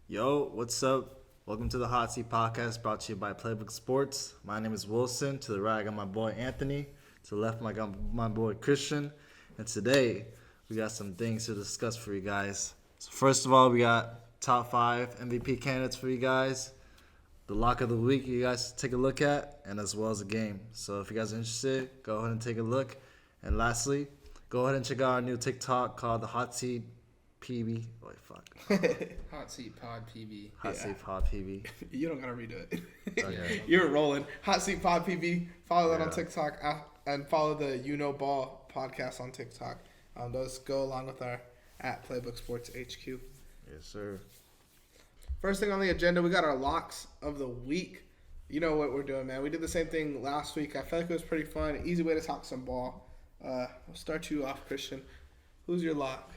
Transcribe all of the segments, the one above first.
Yo, what's up? Welcome to the Hot Seat Podcast brought to you by Playbook Sports. My name is Wilson. To the right, I got my boy Anthony. To the left, I got my boy Christian. And today, we got some things to discuss for you guys. So first of all, we got top 5 MVP candidates for you guys. The lock of the week you guys take a look at, and as well as a game. So if you guys are interested, go ahead and take a look. And lastly, go ahead and check out our new TikTok called the Hot Seat PB. Wait, fuck. Hot Seat Pod PB. Hot Seat Pod PB. You don't gotta redo it. Okay. You're rolling. Hot Seat Pod PB. Follow that on Yeah. TikTok and follow the Ball podcast on TikTok. Those go along with our at Playbook Sports HQ. Yes, sir. First thing on the agenda, we got our locks of the week. You know what we're doing, man. We did the same thing last week. I felt like it was pretty fun. Easy way to talk some ball. We'll start you off, Christian. Who's your lock?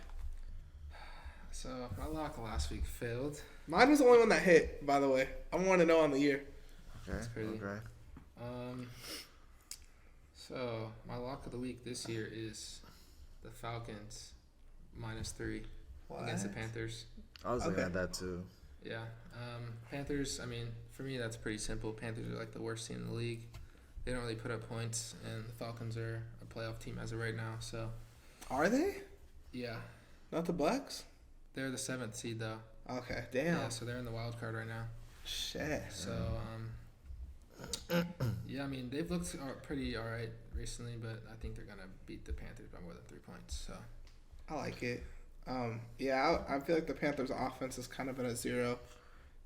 So my lock last week failed. Mine was the only one that hit, by the way. I want to know on the year. Okay. That's crazy. Okay. So my lock of the week this year is the Falcons -3 against the Panthers. I was looking Okay. at that too. Yeah. Panthers, I mean, for me, that's pretty simple. Panthers are like the worst team in the league. They don't really put up points, and the Falcons are a playoff team as of right now. So, Are they? yeah. Not the Bucks? They're the 7th seed, though. Okay, damn. Yeah, so they're in the wild card right now. Shit. So, yeah, I mean, they've looked pretty all right recently, but I think they're going to beat the Panthers by more than 3 points. So, I like it. Yeah, I feel like the Panthers' offense has kind of been a zero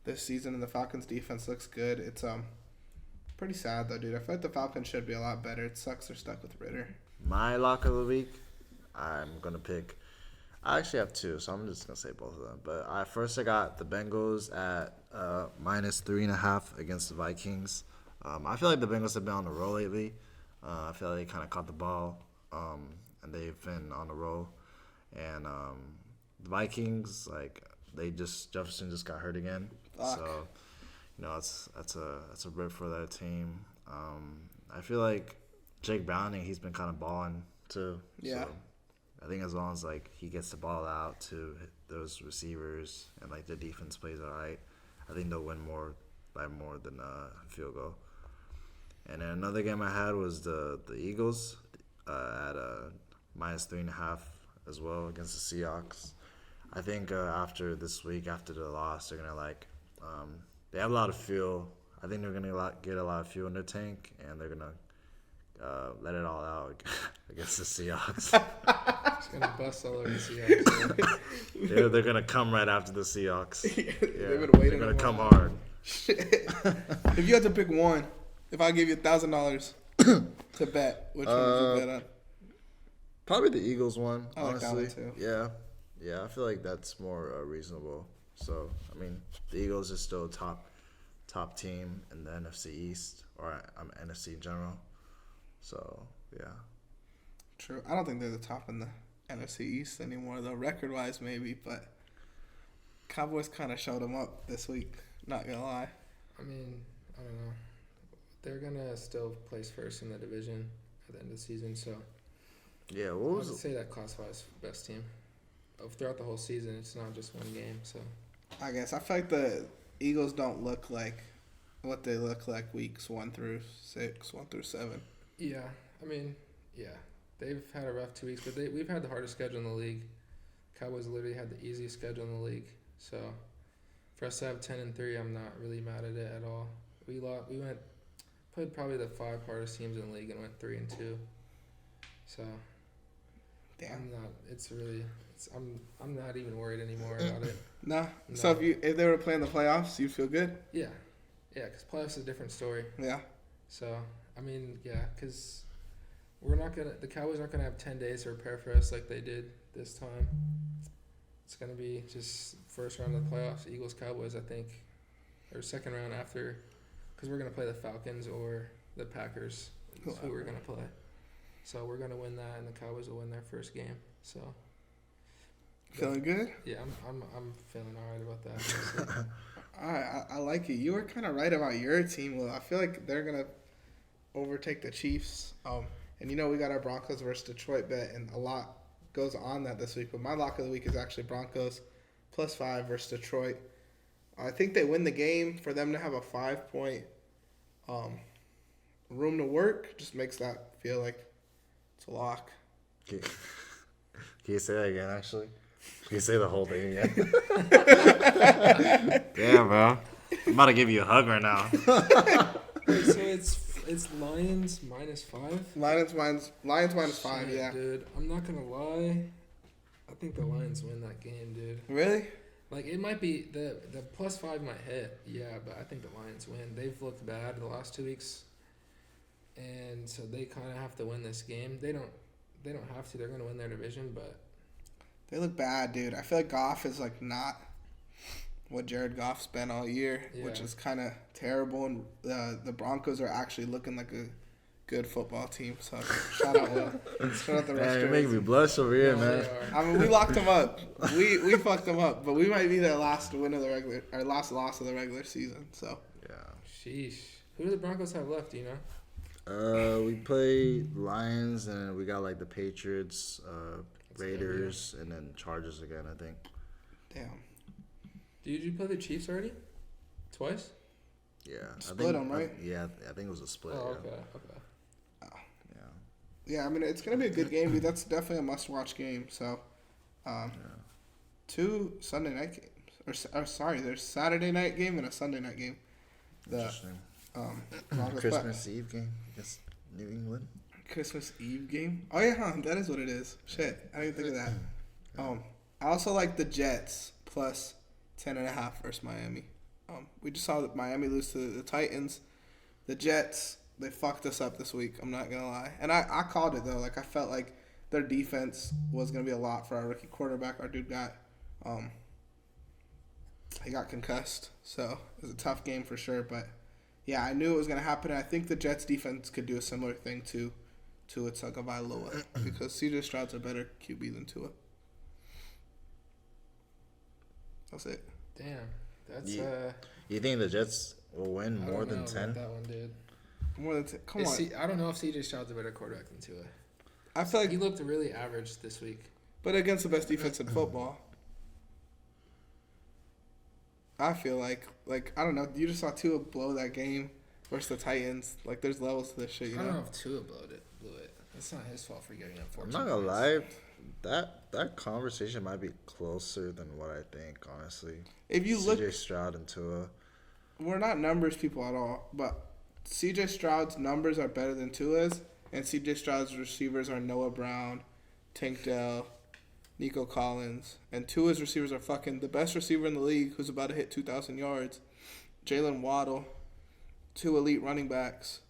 this season, and the Falcons' defense looks good. It's pretty sad, though, dude. I feel like the Falcons should be a lot better. It sucks they're stuck with Ritter. My lock of the week, I'm gonna pick. I actually have two, so I'm just gonna say both of them. But I got the Bengals at -3.5 against the Vikings. I feel like the Bengals have been on the roll lately. I feel like they kind of caught the ball, and they've been on the roll. And the Vikings, like Jefferson just got hurt again. Fuck. So, that's a rip for that team. I feel like Jake Browning, he's been kind of balling too. Yeah. So I think as long as he gets the ball out to those receivers and the defense plays all right, I think they'll win by more than a field goal. And then another game I had was the Eagles at -3.5 as well against the Seahawks. I think after this week, after the loss, they're gonna they have a lot of fuel. I think they're gonna get a lot of fuel in their tank, and they're gonna let it all out against the Seahawks. it's going to bust all over the Seahawks. they're gonna come right after the Seahawks. Yeah, They've been waiting they're gonna a come while. hard. If you had to pick one, if I gave you $1,000 to bet, which one would you bet on? Probably the Eagles one, I like that honestly. one, too. Yeah, I feel like that's more reasonable. So, I mean, the Eagles are still a top team in the NFC East, or NFC in general. So, yeah. True. I don't think they're the top in the NFC East anymore, though, record-wise maybe, but Cowboys kind of showed them up this week, not going to lie. I mean, I don't know. They're going to still place first in the division at the end of the season, so Yeah, I what would was say that classifies best team. Throughout the whole season, it's not just one game, so. I guess. I feel like the Eagles don't look like what they look like weeks 1 through 6, 1 through 7. Yeah, I mean, yeah. They've had a rough 2 weeks, but we've had the hardest schedule in the league. Cowboys literally had the easiest schedule in the league. So, for us to have 10-3, I'm not really mad at it at all. We played probably the 5 hardest teams in the league and went 3-2. So, Damn. I'm not even worried anymore about it. Nah. No. So if they were playing the playoffs, you'd feel good? Yeah, because playoffs is a different story. Yeah. So, I mean, yeah, because the Cowboys aren't going to have 10 days to prepare for us like they did this time. It's going to be just first round of the playoffs, Eagles-Cowboys, I think, or second round after, because we're going to play the Falcons or the Packers is who we're going to play. So we're going to win that, and the Cowboys will win their first game. So, Feeling good? yeah, I'm feeling all right about that. All right. I like it. You were kind of right about your team, Will. I feel like they're going to overtake the Chiefs. And we got our Broncos versus Detroit bet, and a lot goes on that this week. But my lock of the week is actually Broncos +5 versus Detroit. I think they win the game. For them to have a 5-point room to work just makes that feel like it's a lock. Can you say that again, actually? Can you say the whole thing again? Damn, bro. I'm about to give you a hug right now. So it's Lions -5. Lions -5. Shit, Yeah. dude. I'm not gonna lie. I think the Lions win that game, dude. Really? Like, it might be the +5 might hit, yeah, but I think the Lions win. They've looked bad the last 2 weeks, and so they kind of have to win this game. They don't have to. They're gonna win their division, but They look bad, dude. I feel like Goff is like not what Jared Goff's been all year, which Yeah. is kind of terrible. And the Broncos are actually looking like a good football team. So shout out Will. Shout out the rest. Man, of you're making me blush over here, no, man. they are. I mean, we locked them up. We fucked them up, but we might be their last win of the regular, or last loss of the regular season. So Yeah. Sheesh. Who do the Broncos have left? Do you know? We play Lions, and we got like the Patriots, Raiders, and then Chargers again, I think. damn, Did you play the Chiefs already? Twice? Yeah. Split 'em, right? I think it was a split. Oh, yeah. okay. Yeah. yeah. I mean, it's gonna be a good game, dude. That's definitely a must-watch game. So, 2 Sunday night games, or sorry, there's Saturday night game and a Sunday night game. The Interesting. Broncos Christmas Eve game against New England. Christmas Eve game. Oh yeah, that is what it is. Shit, I didn't think of that. I also like the Jets plus 10.5 versus Miami. We just saw that Miami lose to the Titans. The Jets, they fucked us up this week. I'm not gonna lie, and I called it though. Like I felt like their defense was gonna be a lot for our rookie quarterback. Our dude got he got concussed, so it was a tough game for sure. But yeah, I knew it was gonna happen. And I think the Jets defense could do a similar thing to Tagovailoa because CJ Stroud's a better QB than Tua. That's it. Damn. That's You think the Jets will win I more don't than know about 10? that one, dude. More than come on. I don't know if CJ Stroud's a better quarterback than Tua. I feel He like, looked really average this week. but against the best defense in football. I feel like I don't know. You just saw Tua blow that game versus the Titans. Like there's levels to this shit, you I don't know know. if Tua blew it. It's not his fault for getting up 14 I'm not gonna points. lie, that conversation might be closer than what I think, honestly. If you look, CJ Stroud and Tua. we're not numbers people at all, but CJ Stroud's numbers are better than Tua's, and CJ Stroud's receivers are Noah Brown, Tank Dell, Nico Collins, and Tua's receivers are fucking the best receiver in the league who's about to hit 2,000 yards, Jalen Waddle, 2 elite running backs.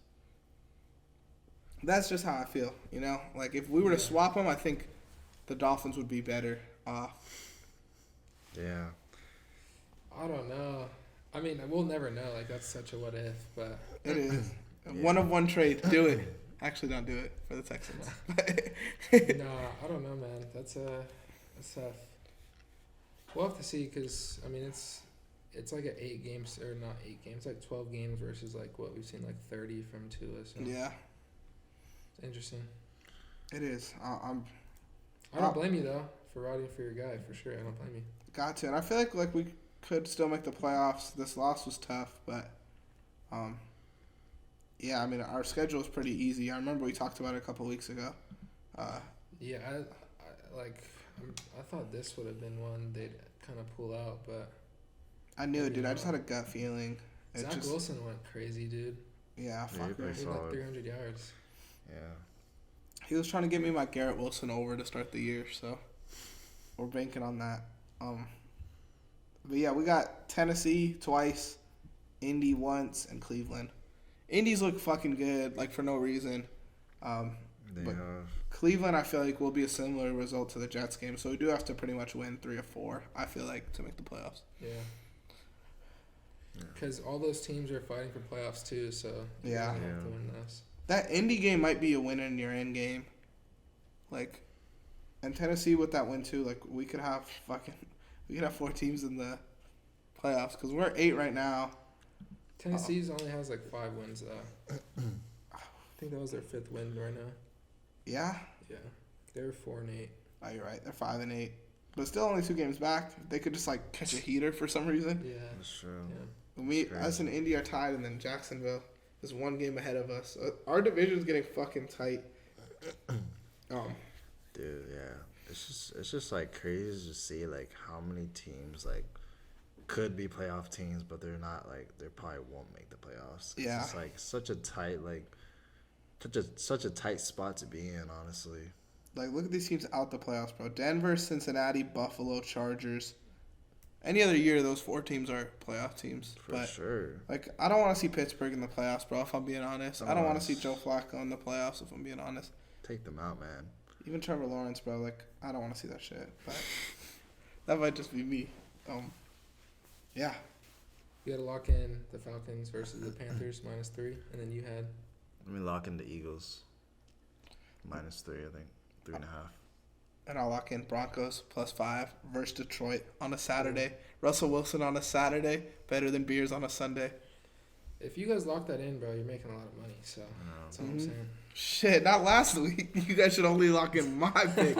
That's just how I feel, you know? Like, if we were to swap them, I think the Dolphins would be better off. Yeah. I don't know. I mean, we'll never know. Like, that's such a what if, but It is. Yeah. One of one trade. Do it. Actually, don't do it for the Texans. no, I don't know, man. That's tough. We'll have to see because I mean it's like 8 games or not 8 games, like 12 games versus like what we've seen like 30 from Tua. So Yeah, it's interesting. it is. I don't blame you though for rooting for your guy for sure. I don't blame you. Got to. And I feel like we could still make the playoffs. This loss was tough, but yeah, I mean our schedule is pretty easy. I remember we talked about it a couple weeks ago. Yeah, I thought this would have been one they'd kind of pull out, but I knew it, dude. I just had a gut feeling. Zach Wilson went crazy, dude. Yeah, fuck. he He had like 300 yards. Yeah. He was trying to get me my Garrett Wilson over to start the year, so we're banking on that. But yeah, we got Tennessee twice, Indy once, and Cleveland. Indy's look fucking good, like for no reason. They But- have. Cleveland, I feel like, will be a similar result to the Jets game, so we do have to pretty much win 3 or 4, I feel like, to make the playoffs. Yeah. Because all those teams are fighting for playoffs too, so Yeah. you have to win this. That Indy game might be a win in your end game. Like, and Tennessee with that win too, like, we could have 4 teams in the playoffs, because we're at 8 right now. Tennessee's only has like 5 wins though. I think that was their 5th win right now. Yeah? Yeah, they're 4-8. Oh, you're right. They're 5 and 8. but still only 2 games back. They could just like catch a heater for some reason. Yeah. That's true. Yeah. We, Crazy. us and Indy are tied, and then Jacksonville is 1 game ahead of us. Our division's getting fucking tight. Dude, yeah. It's just like crazy to see like how many teams like could be playoff teams, but they're not. Like they probably won't make the playoffs. Yeah. It's just like such a tight such a tight spot to be in, honestly. Like, look at these teams out the playoffs, bro. Denver, Cincinnati, Buffalo, Chargers. Any other year, those 4 teams are playoff teams. For sure. Like, I don't want to see Pittsburgh in the playoffs, bro, if I'm being honest. I don't want to see Joe Flacco in the playoffs, if I'm being honest. Take them out, man. Even Trevor Lawrence, bro. Like, I don't want to see that shit. But that might just be me. Yeah. You got to lock in the Falcons versus the Panthers -3, and then you had. Let me lock in the Eagles. -3, I think. 3.5. And I'll lock in Broncos +5 versus Detroit on a Saturday. Russell Wilson on a Saturday, better than Beers on a Sunday. If you guys lock that in, bro, you're making a lot of money. So that's all I'm saying. Shit, not last week. You guys should only lock in my pick.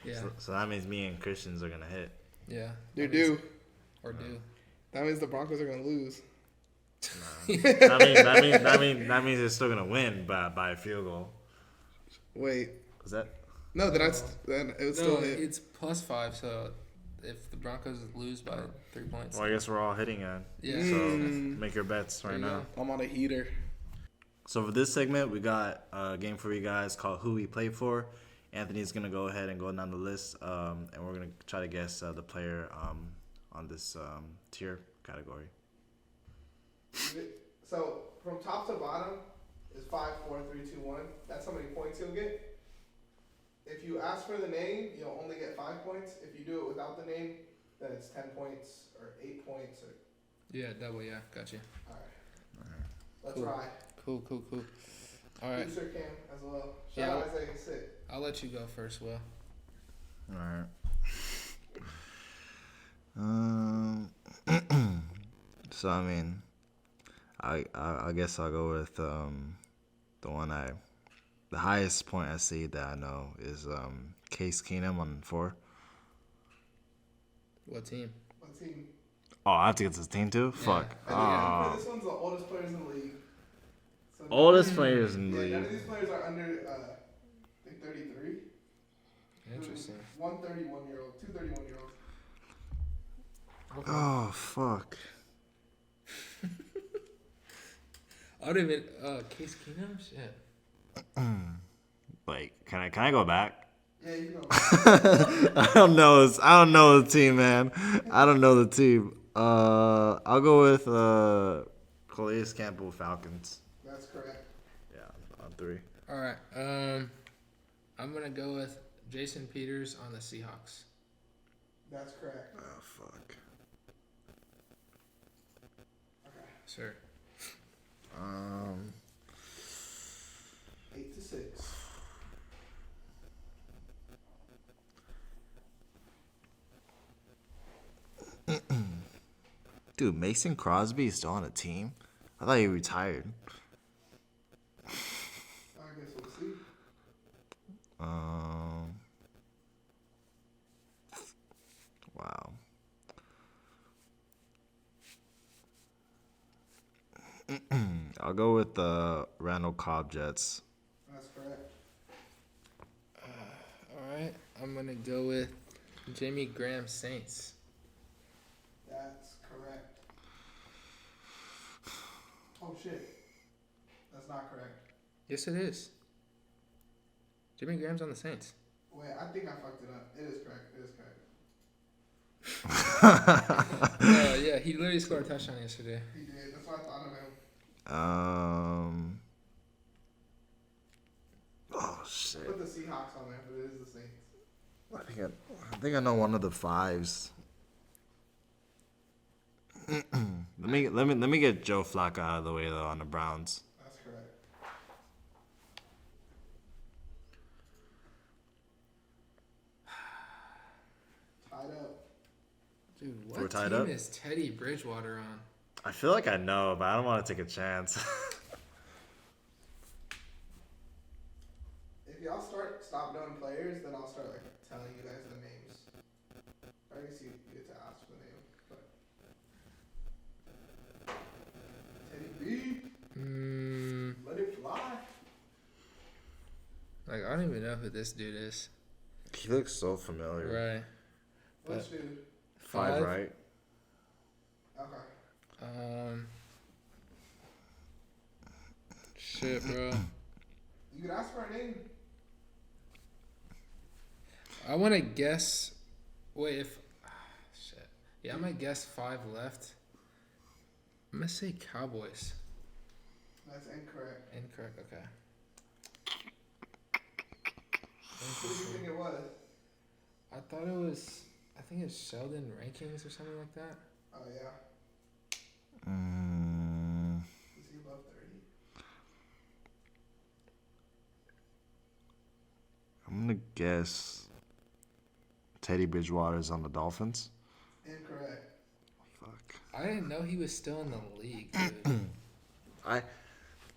Yeah. So that means me and Christians are gonna hit. Yeah. They're due. Or do. That means the Broncos are gonna lose. Nah. that means they're still gonna win by a field goal. Wait. Was that? No, then it was still hit. It's +5. So if the Broncos lose by 3 points, Well, I guess we're all hitting it. yeah. So make your bets right There you now. go. I'm on a heater. So for this segment, we got a game for you guys called Who We Play For. Anthony's gonna go ahead and go down the list, and we're gonna try to guess the player on this tier category. So from top to bottom is 5, 4, 3, 2, 1. That's how many points you'll get. If you ask for the name, you'll only get 5 points. If you do it without the name, then it's 10 points or 8 points. Or... Yeah, double. Yeah, gotcha. All right. Let's Cool. ride. Cool. All right. Producer Cam as well. Shout Yeah. out Isaiah Sit. I'll let you go first, Will. All right. So I mean, I guess I'll go with the highest point I see that I know is Case Keenum on 4. What team? What team? Oh, I have to get this team too. Fuck. Yeah, this one's the oldest players in the league. So Oldest players in the none league. of these players are under, I think 33. Interesting. 1 31-year-old, 2 31-year-olds. Okay. Oh fuck. I don't even. Case Keenum? Shit. Like, can I go back? Yeah, you know. I don't know the team, man. I don't know the team. I'll go with Calais Campbell Falcons. That's correct. Yeah, on 3. All right. I'm gonna go with Jason Peters on the Seahawks. That's correct. Oh fuck. Okay. Sir. 8 to 6. Dude, Mason Crosby is still on a team? I thought he retired. I guess we'll see. Wow. I'll go with the Randall Cobb Jets. That's correct. All right. I'm gonna go with Jimmy Graham Saints. That's correct. Oh shit. That's not correct. Yes, it is. Jimmy Graham's on the Saints. Wait, I think I fucked it up. It is correct. It is correct. Yeah, he literally scored a touchdown yesterday. He did. That's what I thought of him. Oh shit. Put the Seahawks on there, but it is the Saints. I think I know one of the 5s. let me get Joe Flacco out of the way though on the Browns. That's correct. Tied up. Dude, We're what tied team up? is Teddy Bridgewater on? I feel like I know, but I don't want to take a chance. If y'all stop knowing players, then I'll start like Like, I don't even know who this dude is. He looks so familiar. Right. Which dude? 5 right. Okay. Shit, bro. You could ask for a name. I want to guess. Wait, if. Shit. Yeah, I'm going to guess 5 left. I'm going to say Cowboys. That's incorrect. Incorrect, okay. Who do you think it was? I thought it was. I think it's Sheldon Rankings or something like that. Oh, yeah. Mm, Is he above 30? I'm gonna guess Teddy Bridgewater's on the Dolphins. Incorrect. Fuck. I didn't know he was still in the league, dude.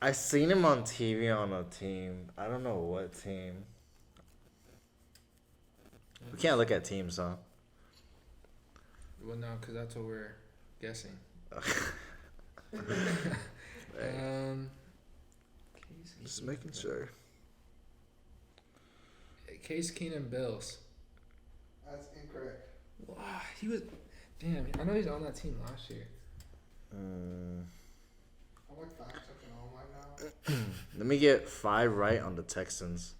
I seen him on TV on a team. I don't know what team. We can't look at teams, huh? Well, no, because that's what we're guessing. Just making sure. Case Keenum Bills. That's incorrect. Wow, he was. Damn, I know he's on that team last year. I'm like fact checking all mine now. Let me get 5 right on the Texans.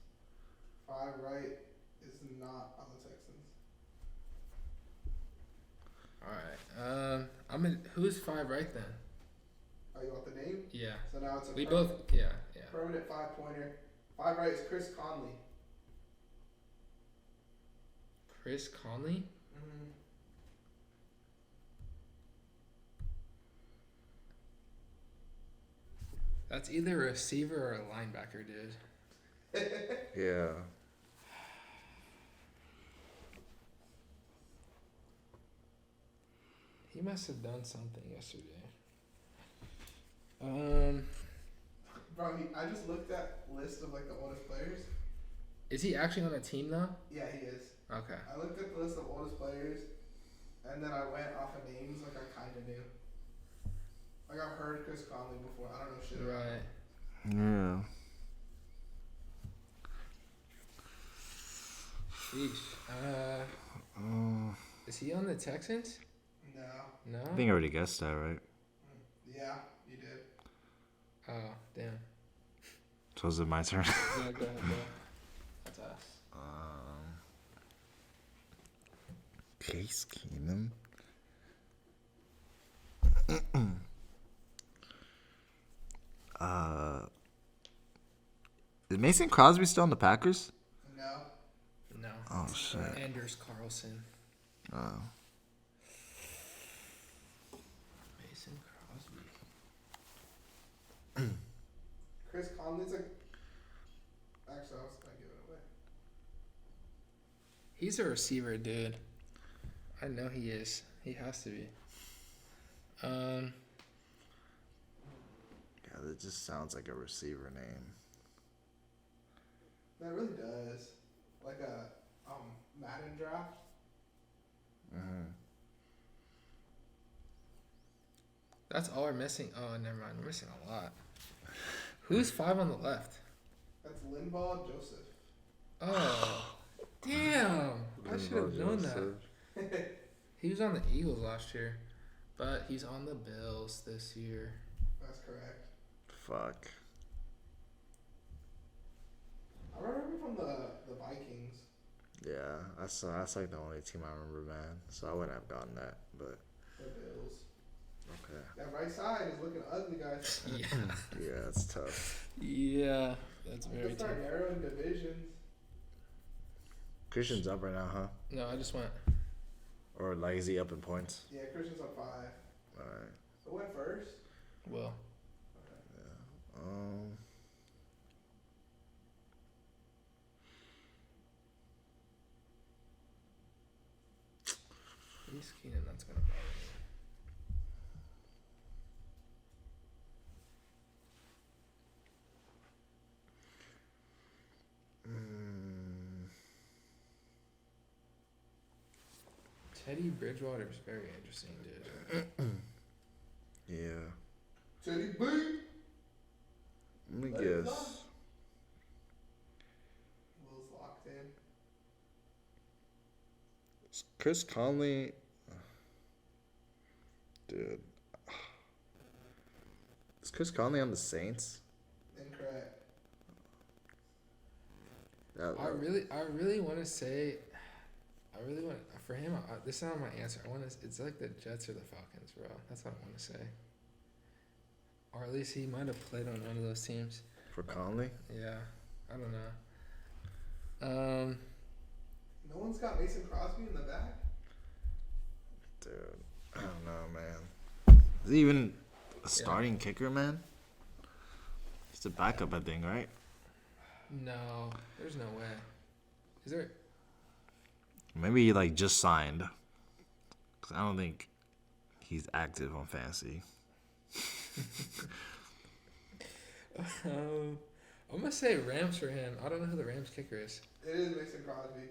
5 right is not on the Texans. All right. Who's 5 right then? Oh, you want the name? Yeah. So now it's a We both. Yeah. permanent 5-pointer. 5 right is Chris Conley. Chris Conley. Mm-hmm. That's either a receiver or a linebacker, dude. Yeah. He must have done something yesterday. Bro, I just looked at list of like the oldest players. Is he actually on a team though? Yeah, he is. Okay. I looked at the list of oldest players, and then I went off of names like I kind of knew. Like I've heard Chris Conley before. I don't know shit. Right. Yeah. Sheesh. Is he on the Texans? No. No. I think I already guessed that, right? Yeah, you did. Oh, damn. So is it my turn? Yeah, go ahead, bro. That's us. Case Keenum. Is Mason Crosby still on the Packers? No. No. Oh shit. Anders Carlson. Oh. Mason Crosby. Chris Conley's like. Actually, I was gonna give it away. He's a receiver, dude. I know he is. He has to be. Yeah, that just sounds like a receiver name. That really does. Like a Madden draft. That's all we're missing. Oh, never mind. We're missing a lot. Who's 5 on the left? That's Linval Joseph. Oh, damn. I should have known that. He was on the Eagles last year, but he's on the Bills this year. That's correct. Fuck. I remember him from the Vikings. Yeah, that's like the only team I remember, man. So I wouldn't have gotten that, but The Bills. okay. That right side is looking ugly, guys. Yeah. Yeah, it's tough. Yeah, that's very Just tough. start narrowing divisions. Christian's up right now, huh? No, I just went. Or like is he up in points? Yeah, Christian's on 5. Alright. Who went first? Well, he's Keenan. That's gonna bother me. Teddy Bridgewater is very interesting, dude. Yeah. Teddy B. Let me Let it guess. Chris Conley, dude. Is Chris Conley on the Saints? Incorrect. I really want to say, for him. This is not my answer. It's like the Jets or the Falcons, bro. That's what I want to say. Or at least he might have played on one of those teams. For Conley? Yeah, I don't know. No one's got Mason Crosby in the back. Dude, I don't know, man. Is he even a starting kicker, man? He's a backup, I think, right? No, there's no way. Is there? Maybe he like just signed. Cause I don't think he's active on fantasy. I'm gonna say Rams for him. I don't know who the Rams kicker is. It is Mason Crosby.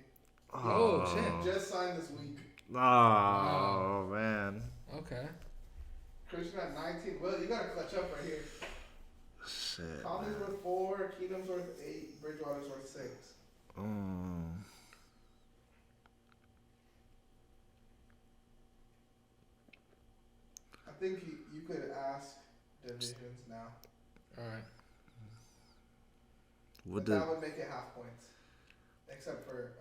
Oh, shit. Just signed this week. Oh, man. Okay. Christian at 19. Well, you gotta clutch up right here. Shit. Conley's worth 4, Keenum's worth 8, Bridgewater's worth 6. I think you could ask divisions now. Alright. That would make it half points. Except for,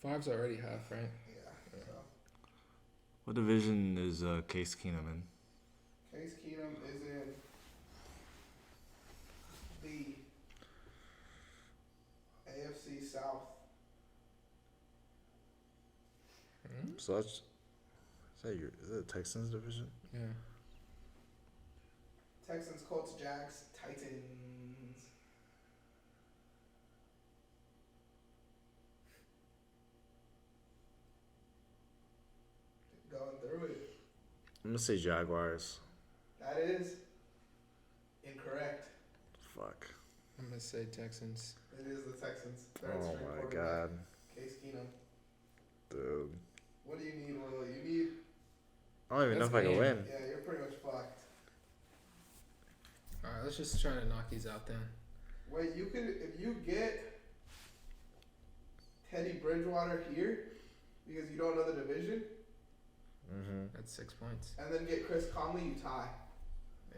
5's already half, right? yeah. So. What division is Case Keenum in? Case Keenum is in the AFC South. So is that the Texans division? Yeah. Texans, Colts, Jags, Titans. Going through it. I'm gonna say Jaguars. That is incorrect. Fuck. I'm gonna say Texans. It is the Texans. Oh my god. Case Keenum. Dude. What do you need, Will? You need... I don't even know if I can win. Yeah, you're pretty much fucked. Alright, let's just try to knock these out then. Wait, you could... If you get Teddy Bridgewater here, because you don't know the division... Mm-hmm. That's 6 points. And then get Chris Conley, you tie.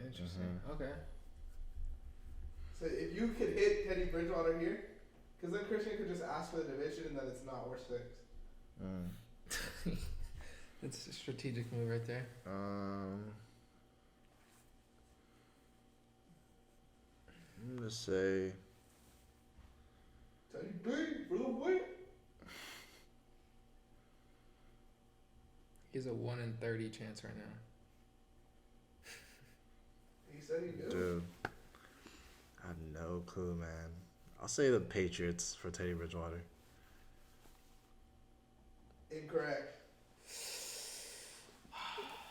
Interesting. Okay. So if you could hit Teddy Bridgewater here, because then Christian could just ask for the division and then it's not worth 6. That's a strategic move right there. I'm gonna say Teddy B for the win. He has a 1 in 30 chance right now. He said he knew. dude. I have no clue, man. I'll say the Patriots for Teddy Bridgewater. Incorrect.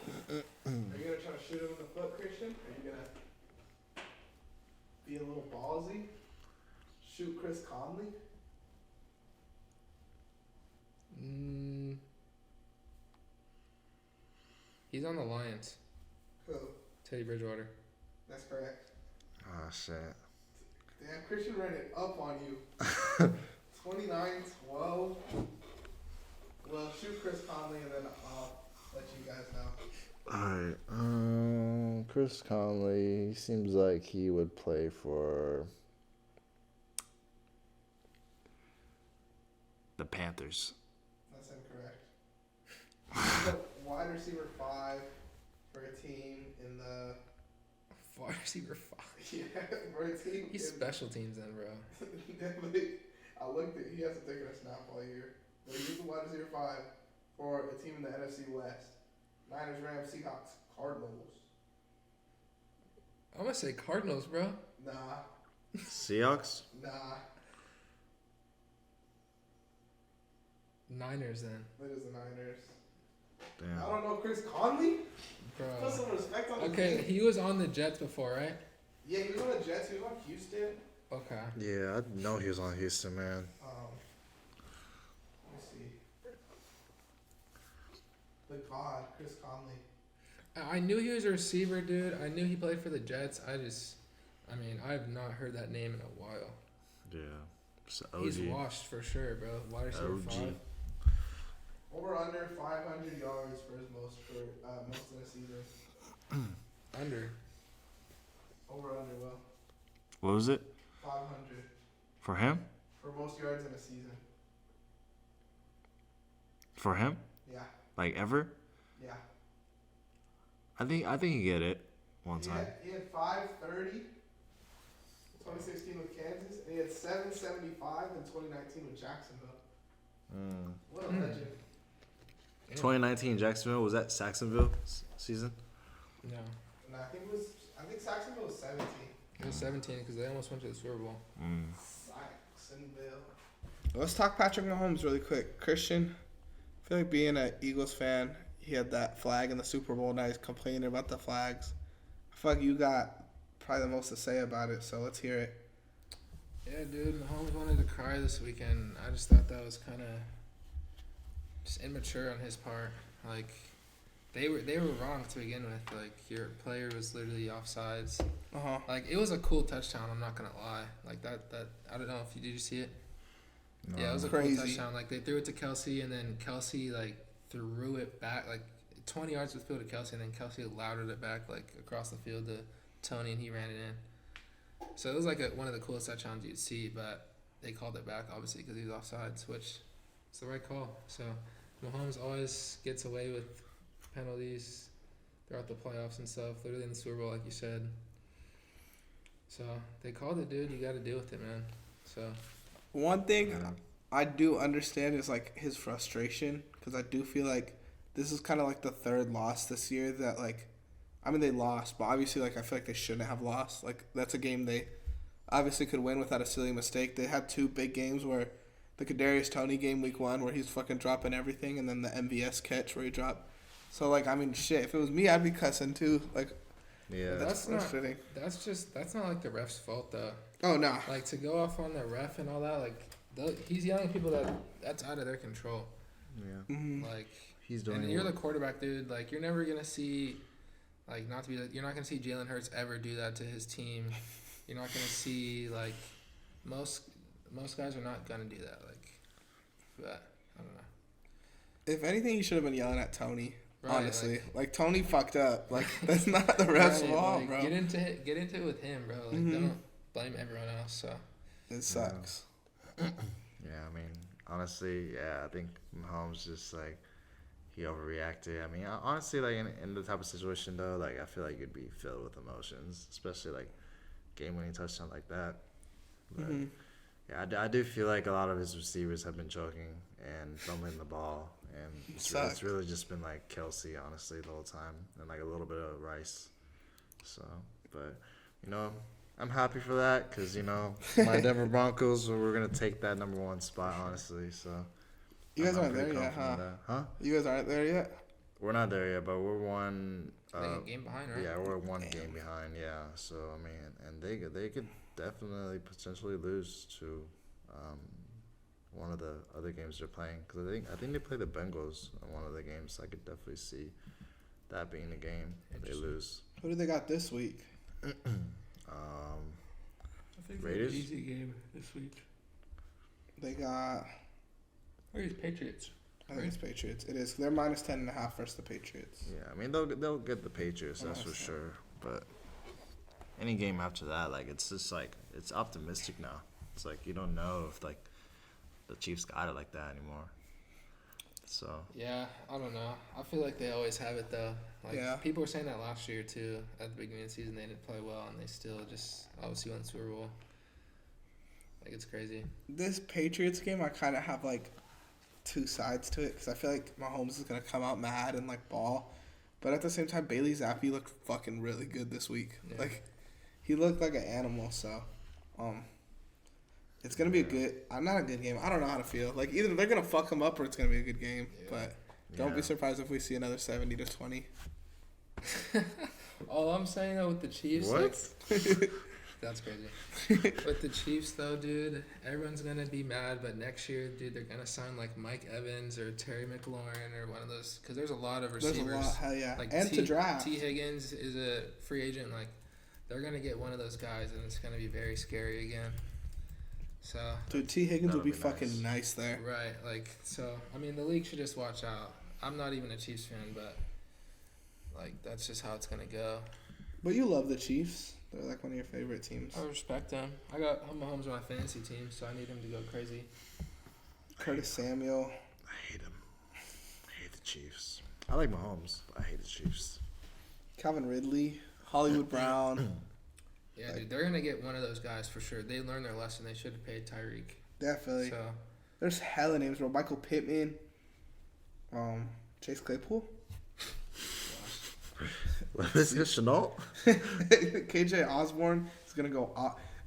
Are you gonna try to shoot him in the foot, Christian? Are you gonna be a little ballsy? Shoot Chris Conley? He's on the Lions. Who? Teddy Bridgewater. That's correct. Oh shit. Damn, Christian ran it up on you. 29-12. Well, shoot Chris Conley and then I'll let you guys know. Alright, Chris Conley, he seems like he would play for the Panthers. That's incorrect. Wide receiver 5 for a team in the... Wide receiver 5. Yeah, for a team... He's special teams then, bro. I looked at... He hasn't taken a snap all year. But he's the wide receiver 5 for a team in the NFC West. Niners, Rams, Seahawks, Cardinals. I'm gonna say Cardinals, bro. Nah. Seahawks? Nah. Niners then. It is the Niners. Damn. I don't know Chris Conley? Bro. Put some respect on his Okay, name. he was on the Jets before, right? Yeah, he was on the Jets. He was on Houston. Okay. Yeah, I know he was on Houston, man. Let me see. The God, Chris Conley. I knew he was a receiver, dude. I knew he played for the Jets. I mean, I have not heard that name in a while. Yeah. It's OG. He's washed for sure, bro. Wide receiver OG. 5. Over under 500 yards for his most in a season. Under. Over under, Will. What was it? 500 For him? for most yards in a season. For him? Yeah. Like ever? Yeah. I think he get it one time. He had 530 in 2016 with Kansas, and he had 775 in 2019 with Jacksonville. What a legend. 2019 Jacksonville, was that Saxonville season? No. And I think Saxonville was 17. It was 17 because they almost went to the Super Bowl. Saxonville. Let's talk Patrick Mahomes really quick. Christian, I feel like being an Eagles fan, he had that flag in the Super Bowl, now he's complaining about the flags. I feel like you got probably the most to say about it, so let's hear it. Yeah, dude, Mahomes wanted to cry this weekend. I just thought that was kind of just immature on his part. Like, they were wrong to begin with. Like, your player was literally offsides. Like, it was a cool touchdown. I'm not gonna lie. Like that I don't know if did you see it? No. Yeah, it was a Crazy. cool touchdown. Like, they threw it to Kelsey, and then Kelsey like threw it back like 20 yards with field to Kelsey, and then Kelsey loudered it back like across the field to Tony, and he ran it in. So it was like one of the coolest touchdowns you'd see, but they called it back obviously because he was offsides, which is the right call. So Mahomes always gets away with penalties throughout the playoffs and stuff, literally in the Super Bowl, like you said. So they called it, dude. You got to deal with it, man. So One thing I do understand is like his frustration, because I do feel like this is kind of like the third loss this year that like, I mean, they lost, but obviously like I feel like they shouldn't have lost. Like that's a game they obviously could win without a silly mistake. They had two big games where the Kadarius Toney game week 1 where he's fucking dropping everything, and then the MVS catch where he dropped. So like, I mean, shit, if it was me, I'd be cussing too. Like, Yeah. that's frustrating. that's not like the ref's fault though. Oh no. Like to go off on the ref and all that, like he's yelling at people that's out of their control. Yeah. Mm-hmm. Like He's doing and you're the quarterback, dude. Like you're never gonna see, like not to be, you're not gonna see Jalen Hurts ever do that to his team. You're not gonna see like most guys are not gonna do that. Like, but I don't know. If anything, he should have been yelling at Tony. Right, honestly, like Tony fucked up. Like that's not the ref's fault, like, bro. Get into it with him, bro. Like don't blame everyone else. So It sucks. Yeah, I mean, honestly, yeah, I think Mahomes just like he overreacted. I mean, honestly, like in the type of situation though, like I feel like you'd be filled with emotions, especially like game-winning touchdown like that. But yeah, I do feel like a lot of his receivers have been choking and fumbling the ball, and it's really just been like Kelsey, honestly, the whole time, and like a little bit of Rice. So, but you know, I'm happy for that because you know my Denver Broncos we're gonna take that number 1 spot, honestly. So You guys I'm aren't there pretty yet, huh? confident in that. Huh? You guys aren't there yet. We're not there yet, but we're one. I think a game behind, right? Yeah, we're one game behind. Yeah, so I mean, and they could definitely potentially lose to one of the other games they're playing, because I think they play the Bengals in one of the games. So I could definitely see that being the game they lose. Who do they got this week? I think Raiders? easy game this week. They got. Where's Patriots? I think it's Patriots. It is. They're minus 10.5 versus the Patriots. Yeah, I mean they'll get the Patriots, that's for sure. But any game after that, like it's just like it's optimistic now. It's like you don't know if like the Chiefs got it like that anymore. So Yeah, I don't know. I feel like they always have it though. Like Yeah. people were saying that last year too. At the beginning of the season, they didn't play well, and they still just obviously won the Super Bowl. Like it's crazy. This Patriots game, I kind of have like two sides to it, because I feel like Mahomes is gonna come out mad and like ball, but at the same time, Bailey Zappi looked fucking really good this week. Yeah. Like he looked like an animal. So, it's gonna be not a good game. I don't know how to feel. Like either they're gonna fuck him up or it's gonna be a good game. Yeah. But don't be surprised if we see another 70-20. All I'm saying though with the Chiefs, what? like, that's crazy. With the Chiefs though, dude, everyone's gonna be mad. But next year, dude, they're gonna sign like Mike Evans or Terry McLaurin or one of those, because there's a lot of receivers. There's a lot, hell yeah. Like And to draft. T. Higgins is a free agent. Like they're gonna get one of those guys, and it's gonna be very scary again. So Dude, T. Higgins would That'll be be fucking nice there. right, like so. I mean, the league should just watch out. I'm not even a Chiefs fan, but like that's just how it's gonna go. But you love the Chiefs. They're like one of your favorite teams. I respect them. I got Mahomes on my fantasy team, so I need him to go crazy. Curtis Samuel. I hate him. I hate the Chiefs. I like Mahomes, but I hate the Chiefs. Calvin Ridley. Hollywood Brown. Yeah, Like- dude, they're gonna get one of those guys for sure. They learned their lesson. They should have paid Tyreek. Definitely. So There's hella names, bro. Michael Pittman. Chase Claypool. Let's get Chenault. KJ Osborne is gonna go.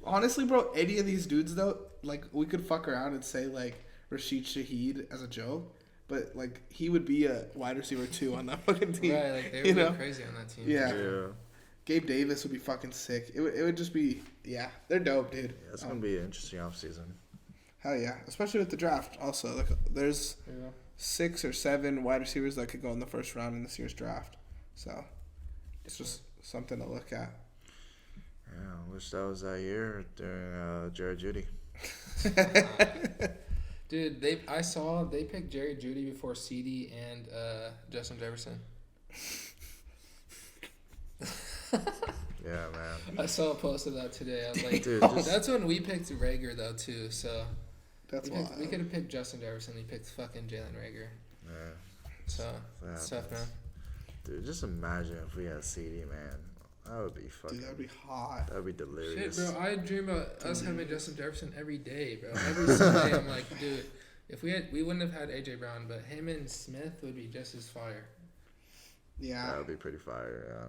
Honestly, bro, any of these dudes though, like we could fuck around and say like Rashid Shaheed as a joke, but like he would be a wide receiver 2 on that fucking team. right, like they you would know? go crazy on that team. Yeah. Yeah. Gabe Davis would be fucking sick. It would just be they're dope, dude. Yeah, it's gonna be an interesting offseason. Hell yeah, especially with the draft. Also, like there's Yeah. 6 or 7 wide receivers that could go in the first round in this year's draft. So it's just something to look at. Yeah, I wish that was that year during Jared Jeudy. Dude, I saw they picked Jerry Jeudy before CD and Justin Jefferson. Yeah, man. I saw a post of that today. I was like, Dude, just, that's when we picked Rager though too. So That's we why. could have picked Justin Jefferson. We picked fucking Jalen Rager. yeah, So that it's tough, man. happens. Dude, just imagine if we had CD, man. That would be fucking. Dude, that'd be hot. That'd be Shit, delirious. bro, I dream about us having Justin Jefferson every day, bro. Every Sunday, I'm like, dude, if we wouldn't have had AJ Brown, but him and Smith would be just as fire. Yeah. That would be pretty fire.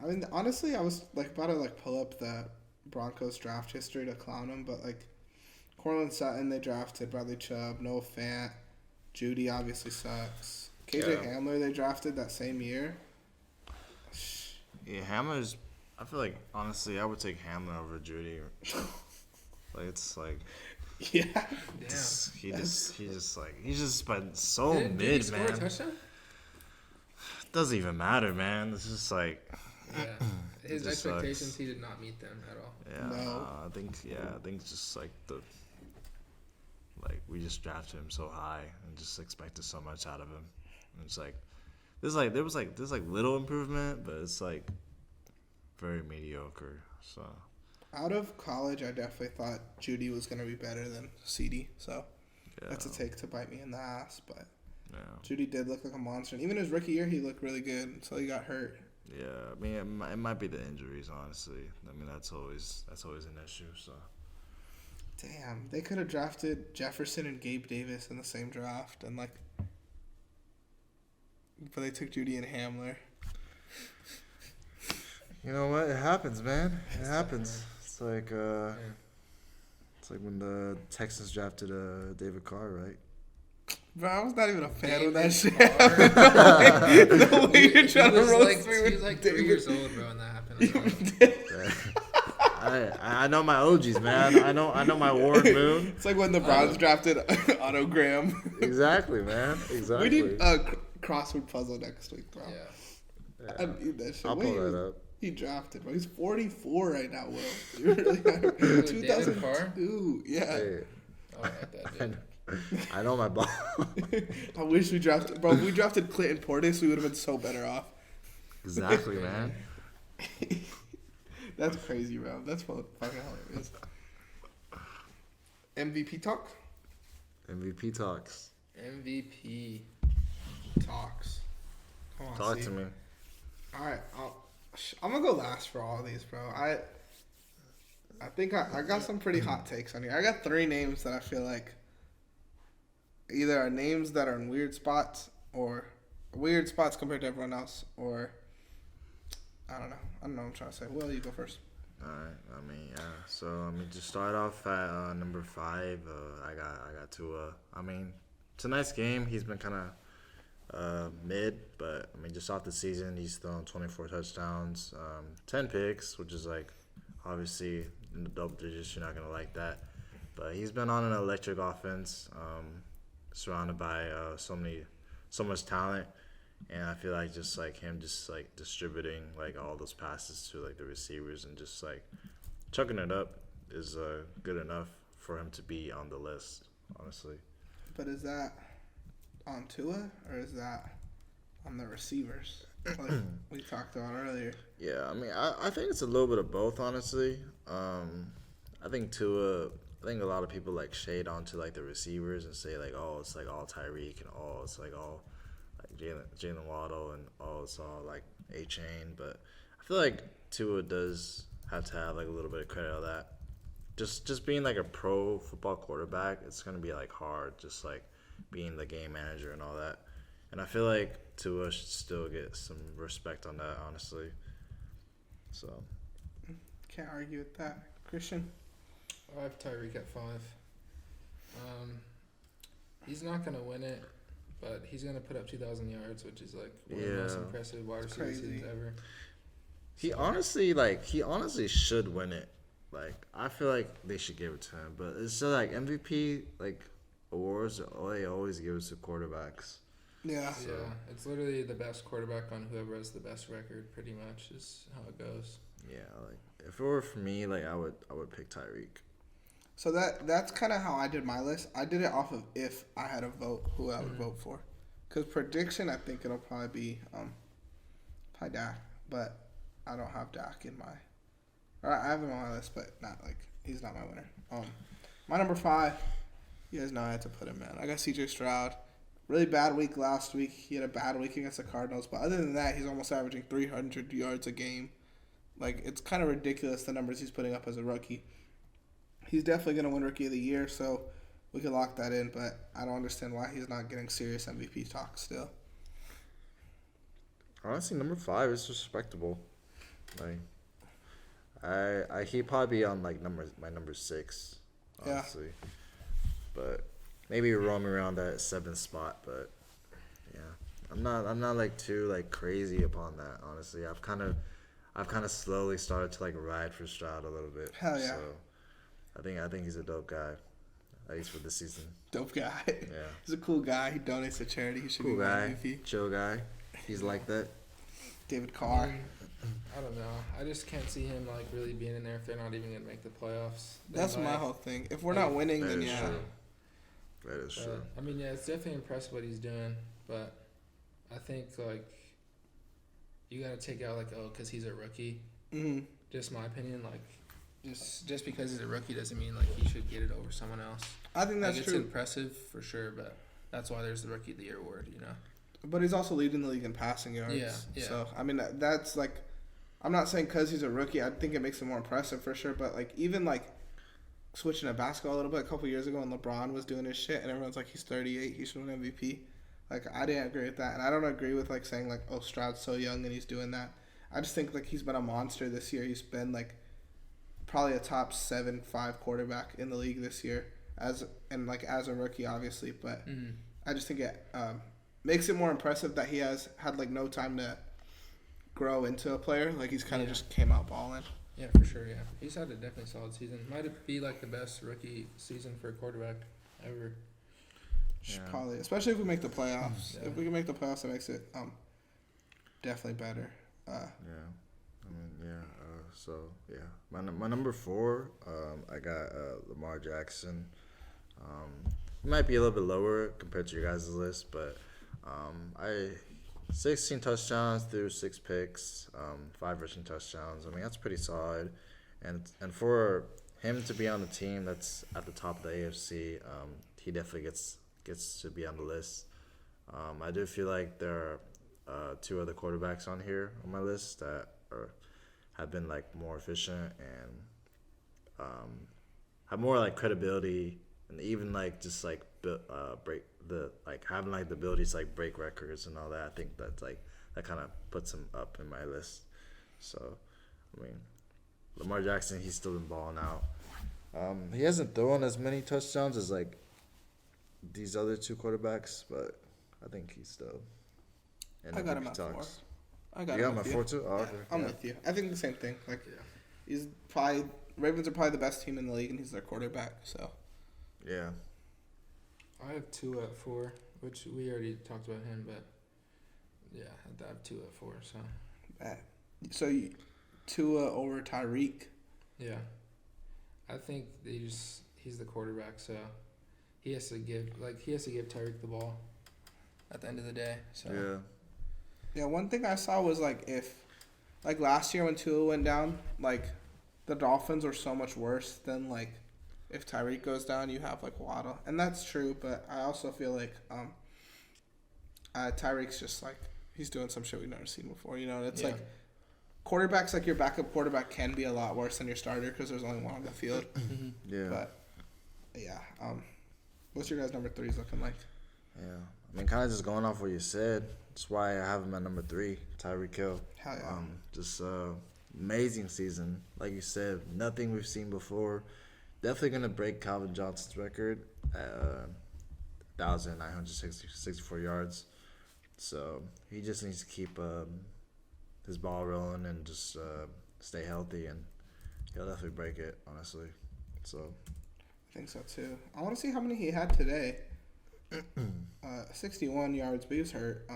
I mean, honestly, I was like about to like pull up the Broncos draft history to clown them, but like Cortland Sutton, they drafted Bradley Chubb, Noah Fant, Jeudy obviously sucks. KJ Yeah. Hamler they drafted that same year. Yeah, Hamler's. I feel like honestly, I would take Hamler over Jeudy. Like it's like Yeah. Damn. he's just been so Did he mid, score a man. touchdown? Doesn't even matter, man. It's just like Yeah. His It just expectations, sucks. he did not meet them at all. yeah. No. I think it's just like we just drafted him so high and just expected so much out of him. And it's like there's little improvement, but it's like very mediocre. So Out of college, I definitely thought Jeudy was gonna be better than CD. So yeah, that's a take to bite me in the ass. But yeah. Jeudy did look like a monster, and even his rookie year, he looked really good until he got hurt. Yeah, I mean, it might be the injuries, honestly. I mean, that's always an issue. So Damn, they could have drafted Jefferson and Gabe Davis in the same draft, and like, but they took Jeudy and Hamler. you know what? It happens, man. It happens. It's like it's like when the Texans drafted David Carr, right? Bro, I was not even a fan of that David shit. Carr. No way you're trying to roast me He with was like David. 3 years old, bro, when that happened. I know my OGs, man. I know my Warren Moon. It's like when the Browns drafted Otto Graham. Exactly, man. Exactly. We need a crossword puzzle next week, bro. Yeah. I need that shit. I'll pull that up. He drafted, bro. He's 44 right now, Will. You're really David Carr? 2002. Yeah. Hey, I like that, dude. I know my ball. I wish we drafted, bro. If we drafted Clinton Portis, we would have been so better off. Exactly, man. That's crazy, bro. That's fucking hilarious. MVP talk? MVP talks. MVP. Talks. Come on, Talk Steve. to me. All right, I'm gonna go last for all of these, bro. I think I got some pretty hot takes on here. I got 3 names that I feel like either are names that are in weird spots or weird spots compared to everyone else, or I don't know what I'm trying to say. Will, you go first. All right. I mean, yeah. So I mean, just start off at number 5. I got Tua. I mean, tonight's game, he's been kind of mid, but I mean, just off the season, he's thrown 24 touchdowns, 10 picks, which is like obviously in the double digits. You're not gonna like that, but he's been on an electric offense, surrounded by so much talent. And I feel like just like him just like distributing like all those passes to like the receivers and just like chucking it up is good enough for him to be on the list, honestly. But is that on Tua or is that on the receivers? Like we talked about earlier. Yeah, I mean, I think it's a little bit of both, honestly. I think Tua. I think a lot of people like shade onto like the receivers and say like, oh, it's like all Tyreek and oh, it's like all like Jalen Waddle and oh, it's all like A-Chain. But I feel like Tua does have to have like a little bit of credit on that. Just being like a pro football quarterback, it's gonna be like hard. Just like being the game manager and all that. And I feel like Tua should still get some respect on that, honestly. So Can't argue with that. Christian? I have Tyreek at 5. He's not gonna win it, but he's gonna put up 2,000 yards, which is like one of the most impressive wide receiver seasons ever. He honestly should win it. Like I feel like they should give it to him, but it's still like MVP like awards. They always give it to quarterbacks. Yeah. So. Yeah, it's literally the best quarterback on whoever has the best record. Pretty much is how it goes. Yeah, like if it were for me, like I would pick Tyreek. So that's kind of how I did my list. I did it off of if I had a vote, who I would vote for. Because prediction, I think it'll probably be probably Dak, but I don't have Dak in my. Or I have him on my list, but not like he's not my winner. My number 5, you guys know I had to put him in. I got C.J. Stroud. Really bad week last week. He had a bad week against the Cardinals, but other than that, he's almost averaging 300 yards a game. Like it's kind of ridiculous the numbers he's putting up as a rookie. He's definitely going to win Rookie of the Year, so we can lock that in, but I don't understand why he's not getting serious MVP talk still. Honestly, number 5 is respectable. Like, he'd probably be on like my number 6, honestly. Yeah. But maybe roaming around that 7th spot. But yeah, I'm not like too like crazy upon that. Honestly, I've kind of slowly started to like ride for Stroud a little bit. Hell yeah. So I think he's a dope guy, at least for this season. Dope guy. Yeah. He's a cool guy. He donates to charity. He should cool be guy. MVP. Chill guy. He's like that. David Carr. I don't know. I just can't see him like really being in there if they're not even gonna make the playoffs. That's my whole thing. If we're not winning, then yeah. True. That is true. I mean, yeah, it's definitely impressive what he's doing, but I think like you gotta take out like because he's a rookie. Mm-hmm. Just my opinion, like just because he's a rookie doesn't mean like he should get it over someone else. I think that's like, true. It's impressive for sure, but that's why there's the Rookie of the Year award, you know. But he's also leading the league in passing yards. Yeah. So I mean that's like, I'm not saying because he's a rookie, I think it makes him more impressive for sure. But like even like switching to basketball a little bit a couple years ago when LeBron was doing his shit and everyone's like he's 38, he should win MVP. Like I didn't agree with that, and I don't agree with like saying like Stroud's so young and he's doing that. I just think like he's been a monster this year. He's been like probably a top 7-5 quarterback in the league this year as a rookie, obviously. But I just think it makes it more impressive that he has had like no time to grow into a player. Like he's kind of just came out balling. Yeah, for sure. Yeah, he's had a definitely solid season. Might be like the best rookie season for a quarterback ever. Yeah. Probably, especially if we make the playoffs. Yeah. If we can make the playoffs, it makes it definitely better. My number 4, I got Lamar Jackson. He might be a little bit lower compared to your guys' list, but 16 touchdowns through 6 picks, 5 rushing touchdowns. I mean, that's pretty solid. And for him to be on the team that's at the top of the AFC, he definitely gets to be on the list. I do feel like there are 2 other quarterbacks on here on my list that have been like more efficient and have more like credibility and even like just like break the like having like the ability to like break records and all that. I think that's like that kind of puts him up in my list. So I mean, Lamar Jackson, he's still been balling out. He hasn't thrown as many touchdowns as like these other 2 quarterbacks, but I think he's still. I got him at 4. I got him at 4 too. Oh, okay. I'm with you. I think the same thing. Like, he's probably Ravens are probably the best team in the league, and he's their quarterback. So. Yeah. I have 2 at 4, which we already talked about him, but yeah, I have 2 at 4. So. So, Tua over Tyreek. Yeah. I think he's the quarterback, so he has to give Tyreek the ball at the end of the day. So Yeah. Yeah, one thing I saw was like if like last year when Tua went down, like the Dolphins were so much worse than like if Tyreek goes down, you have like Waddle, and that's true. But I also feel like Tyreek's just like he's doing some shit we've never seen before. You know, it's like quarterbacks like your backup quarterback can be a lot worse than your starter because there's only one on the field. Yeah. But yeah, what's your guys' number 3s looking like? Yeah. I mean, kind of just going off what you said. That's why I have him at number 3, Tyreek Hill. Hell yeah. Just amazing season. Like you said, nothing we've seen before. Definitely going to break Calvin Johnson's record at 1,964 yards. So he just needs to keep his ball rolling and just stay healthy, and he'll definitely break it, honestly. So I think so too. I want to see how many he had today. 61 yards, but he was hurt.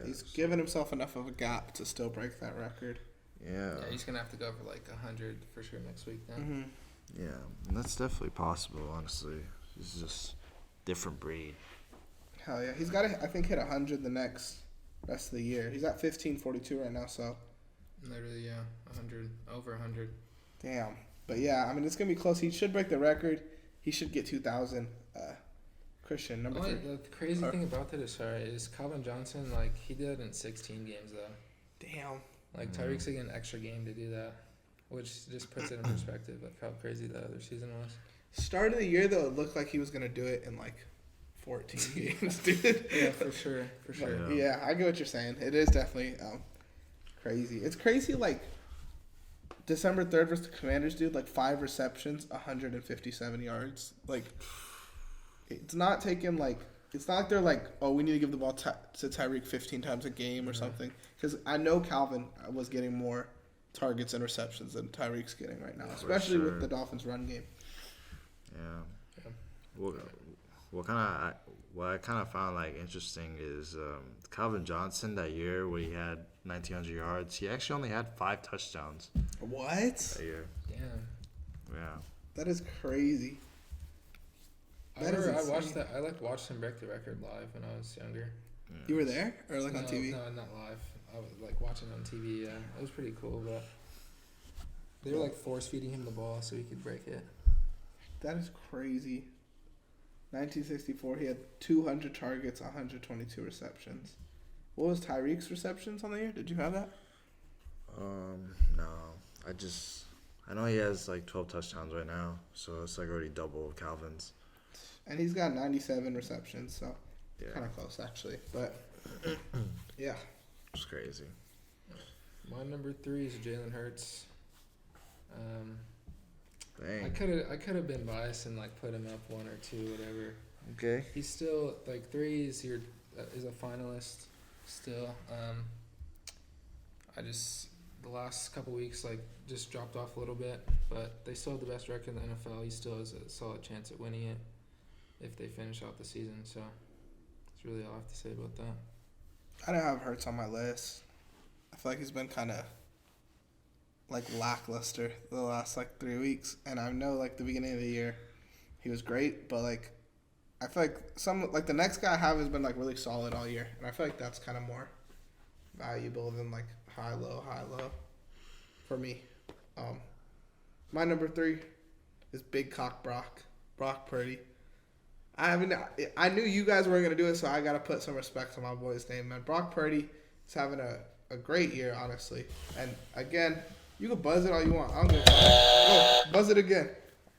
He's given himself enough of a gap to still break that record. Yeah. Yeah, he's gonna have to go for like 100 for sure next week then. Mm-hmm. Yeah, and that's definitely possible, honestly. He's just different breed. Hell yeah. He's got to, I think, hit 100 the rest of the year. He's at 1542 right now, so. Literally, yeah, 100, over 100. Damn. But yeah, I mean, it's going to be close. He should break the record. He should get 2,000. Christian, number 3. The crazy thing about that is Calvin Johnson, like, he did it in 16 games, though. Damn. Like, Tyreek's getting an extra game to do that, which just puts it in perspective, like, how crazy the other season was. Start of the year, though, it looked like he was going to do it in, like, 14 games, dude. Yeah, for sure. Yeah, I get what you're saying. It is definitely crazy. It's crazy, like, December 3rd versus the Commanders, dude, like, 5 receptions, 157 yards. Like, it's not taking, like, it's not like they're like, oh, we need to give the ball to Tyreek 15 times a game or something. Because I know Calvin was getting more targets and receptions than Tyreek's getting right now, especially with the Dolphins' run game. Yeah. What I kind of found like interesting is Calvin Johnson that year where he had 1,900 yards. He actually only had 5 touchdowns. What? That year. Damn. Yeah. That is crazy. I watched him break the record live when I was younger. You were there or like on TV? No, not live. I was like watching on TV. Yeah, it was pretty cool, but they were like force feeding him the ball so he could break it. That is crazy. 1964, he had 200 targets, 122 receptions. What was Tyreek's receptions on the year? Did you have that? No. I know he has like 12 touchdowns right now, so it's like already double Calvin's. And he's got 97 receptions, so Yeah. kind of close actually. But yeah, It's crazy. My number 3 is Jalen Hurts. Dang. I could have been biased and like put him up 1 or 2, whatever. Okay. He's still like 3 is a finalist still. The last couple weeks like just dropped off a little bit, but they still have the best record in the NFL. He still has a solid chance at winning it if they finish out the season. So that's really all I have to say about that. I don't have Hurts on my list. I feel like he's been kind of like lackluster the last like 3 weeks, and I know like the beginning of the year he was great, but like I feel like the next guy I have has been like really solid all year, and I feel like that's kind of more valuable than like high low for me. My number 3 is Big Cock Brock Purdy. I mean, I knew you guys weren't going to do it, so I got to put some respect on my boy's name, man. Brock Purdy is having a great year, honestly. And, again, you can buzz it all you want. I don't give a fuck. Oh, buzz it again.